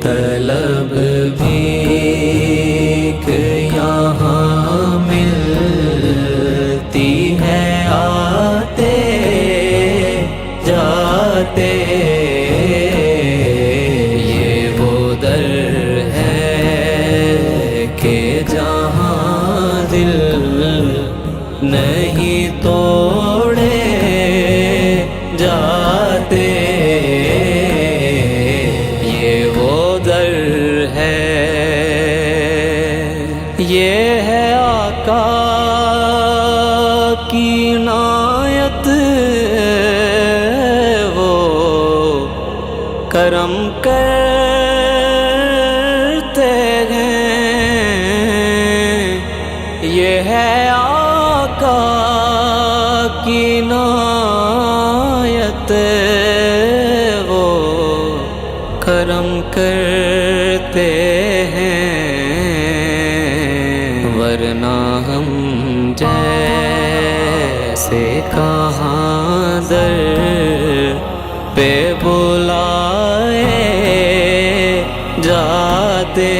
طلب بھیک یہاں ملتی ہے آتے جاتے، یہ وہ در ہے کہ جہاں دل نہیں توڑے جاتے، یہ وہ در ہے، یہ ہے آقا کی عنایت، وہ کرم کرتے ہیں، یہ ہے آقا کی عنایت، وہ کرم کرتے ہیں، ورنہ ہم جیسے کہاں در پہ بلائے جاتے